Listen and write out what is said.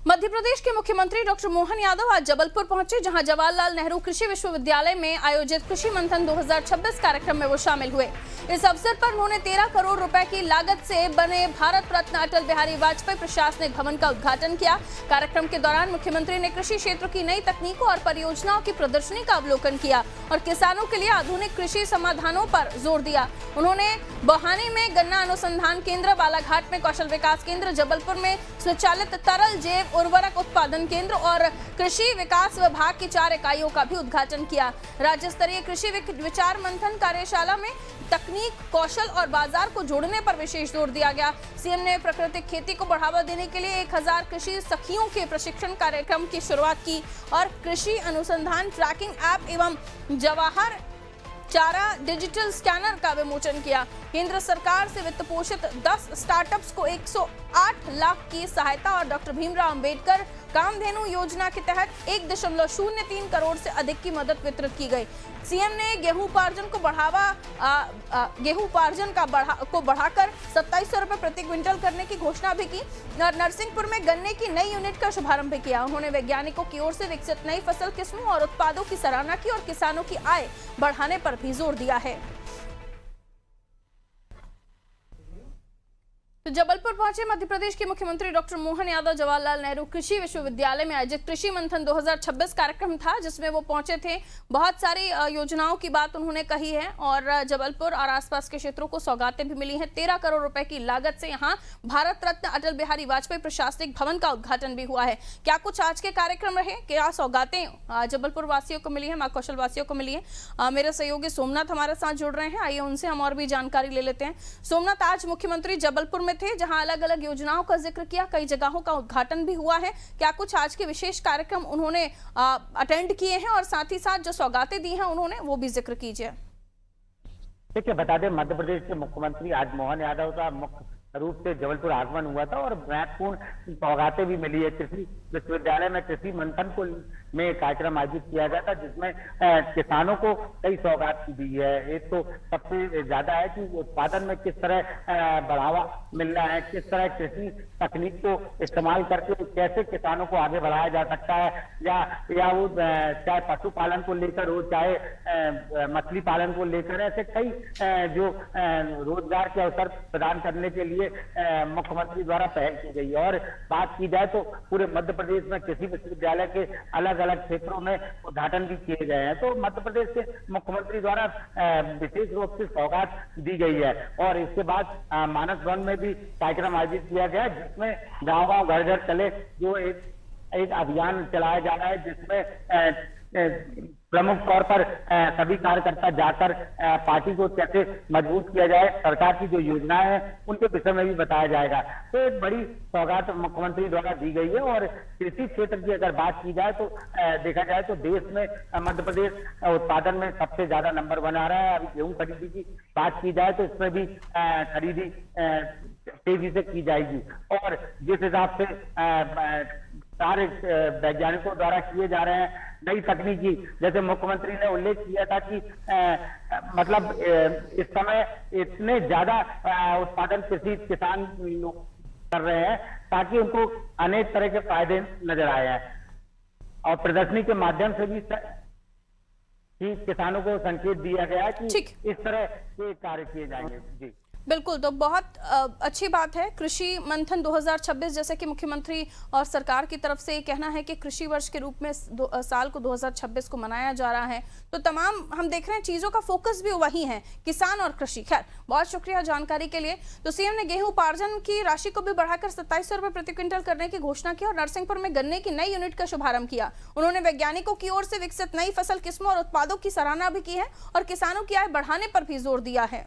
मध्य प्रदेश के मुख्यमंत्री डॉक्टर मोहन यादव आज जबलपुर पहुंचे, जहां जवाहरलाल नेहरू कृषि विश्वविद्यालय में आयोजित कृषि मंथन 2026 कार्यक्रम में वो शामिल हुए। इस अवसर पर उन्होंने 13 करोड़ रुपए की लागत से बने भारत रत्न अटल बिहारी वाजपेयी प्रशासनिक भवन का उद्घाटन किया। कार्यक्रम के दौरान मुख्यमंत्री ने कृषि क्षेत्र की नई तकनीकों और परियोजनाओं की प्रदर्शनी का अवलोकन किया और किसानों के लिए आधुनिक कृषि समाधानों पर जोर दिया। उन्होंने बोहानी में गन्ना अनुसंधान केंद्र, बालाघाट में कौशल विकास केंद्र, जबलपुर में स्वचालित तरल जैव उर्वरक उत्पादन केंद्र और कृषि विकास विभाग की 4 इकाइयों का भी उद्घाटन किया। राज्य स्तरीय कृषि विचार मंथन कार्यशाला में तकनीक, कौशल और बाजार को जोड़ने पर विशेष जोर दिया गया। सीएम ने प्राकृतिक खेती को बढ़ावा देने के लिए 1000 कृषि सखियों के प्रशिक्षण कार्यक्रम की शुरुआत की और कृषि अनुसंधान ट्रैकिंग ऐप एवं जवाहर चारा डिजिटल स्कैनर का विमोचन किया। केंद्र सरकार से वित्त पोषित 10 स्टार्टअप्स को 108 लाख की सहायता और डॉक्टर भीमराव अंबेडकर कामधेनु योजना के तहत 1.03 करोड़ से अधिक की मदद वितरित की गई। सीएम ने गेहूं उपार्जन को बढ़ाकर 2700 रुपए प्रति क्विंटल करने की घोषणा भी की और नरसिंहपुर में गन्ने की नई यूनिट का शुभारंभ भी किया। उन्होंने वैज्ञानिकों की ओर से विकसित नई फसल किस्मों और उत्पादों की सराहना की और किसानों की आय बढ़ाने पर भी जोर दिया है। तो जबलपुर पहुंचे मध्य प्रदेश के मुख्यमंत्री डॉक्टर मोहन यादव जवाहरलाल नेहरू कृषि विश्वविद्यालय में आयोजित कृषि मंथन 2026 कार्यक्रम था, जिसमें वो पहुंचे थे। बहुत सारी योजनाओं की बात उन्होंने कही है और जबलपुर और आसपास के क्षेत्रों को सौगातें भी मिली हैं। 13 करोड़ रुपए की लागत से यहां भारत रत्न अटल बिहारी वाजपेयी प्रशासनिक भवन का उद्घाटन भी हुआ है। क्या कुछ आज के कार्यक्रम रहे, क्या सौगातें जबलपुर वासियों को मिली है, मां कौशल वासियों को मिली है? मेरे सहयोगी सोमनाथ हमारे साथ जुड़ रहे हैं, आइए उनसे हम और भी जानकारी ले लेते हैं। सोमनाथ, आज मुख्यमंत्री जबलपुर में थे, जहां अलग अलग योजनाओं का जिक्र किया, कई जगहों का उद्घाटन भी हुआ है। क्या कुछ आज के विशेष कार्यक्रम उन्होंने अटेंड किए हैं और साथ ही साथ जो सौगातें दी हैं उन्होंने, वो भी जिक्र कीजिए। देखिए, बता दें, मध्य प्रदेश के मुख्यमंत्री आज मोहन यादव का मुख्य रूप से जबलपुर आगमन हुआ था और महत्वपूर्ण सौगातें भी मिली है। कृषि विश्वविद्यालय में कृषि मंथन को में कार्यक्रम आयोजित किया गया था, जिसमें किसानों को कई सौगात दी है। एक तो सबसे ज्यादा है कि उत्पादन में किस तरह बढ़ावा मिल रहा है, किस तरह कृषि तकनीक को इस्तेमाल करके कैसे किसानों को आगे बढ़ाया जा सकता है, या वो चाहे पशुपालन को लेकर हो, चाहे मछली पालन को लेकर, ऐसे कई जो रोजगार के अवसर प्रदान करने के लिए मुख्यमंत्री द्वारा पहल की गई। और बात की जाए तो पूरे मध्य प्रदेश में कृषि विश्वविद्यालय के अलग अलग क्षेत्रों में उद्घाटन भी किए गए हैं। तो मध्य प्रदेश के मुख्यमंत्री द्वारा विशेष रूप से सौगात दी गई है। और इसके बाद मानस वन में भी कार्यक्रम आयोजित किया गया, जिसमें गांव गांव घर घर चले जो एक अभियान चलाया जा रहा है, जिसमें प्रमुख तौर पर सभी कार्यकर्ता जाकर पार्टी को कैसे मजबूत किया जाए, सरकार की जो योजनाएं हैं उनके विषय में भी बताया जाएगा। तो एक बड़ी सौगात मुख्यमंत्री द्वारा दी गई है। और कृषि क्षेत्र की अगर बात की जाए तो देखा जाए तो देश में मध्य प्रदेश उत्पादन में सबसे ज्यादा नंबर बना रहा है। अभी गेहूं खरीदी की बात की जाए तो इसमें भी खरीदी तेजी से की जाएगी और जिस हिसाब से सारे वैज्ञानिकों द्वारा किए जा रहे हैं नई तकनीकी, जैसे मुख्यमंत्री ने उल्लेख किया था कि मतलब इस समय इतने ज्यादा उत्पादन कृषि किसान लोग कर रहे हैं ताकि उनको अनेक तरह के फायदे नजर आए हैं। और प्रदर्शनी के माध्यम से भी किसानों को संकेत दिया गया है कि इस तरह के कार्य किए जाएंगे। जी बिल्कुल, तो बहुत अच्छी बात है। कृषि मंथन 2026 जैसे कि मुख्यमंत्री और सरकार की तरफ से कहना है कि कृषि वर्ष के रूप में साल को 2026 को मनाया जा रहा है, तो तमाम हम देख रहे हैं चीजों का फोकस भी वही है, किसान और कृषि। खैर, बहुत शुक्रिया जानकारी के लिए। तो सीएम ने गेहूं उपार्जन की राशि को भी बढ़ाकर 2700 रुपए प्रति क्विंटल करने की घोषणा की और नरसिंहपुर में गन्ने की नई यूनिट का शुभारंभ किया। उन्होंने वैज्ञानिकों की ओर से विकसित नई फसल किस्मों और उत्पादों की सराहना भी की है और किसानों की आय बढ़ाने पर भी जोर दिया है।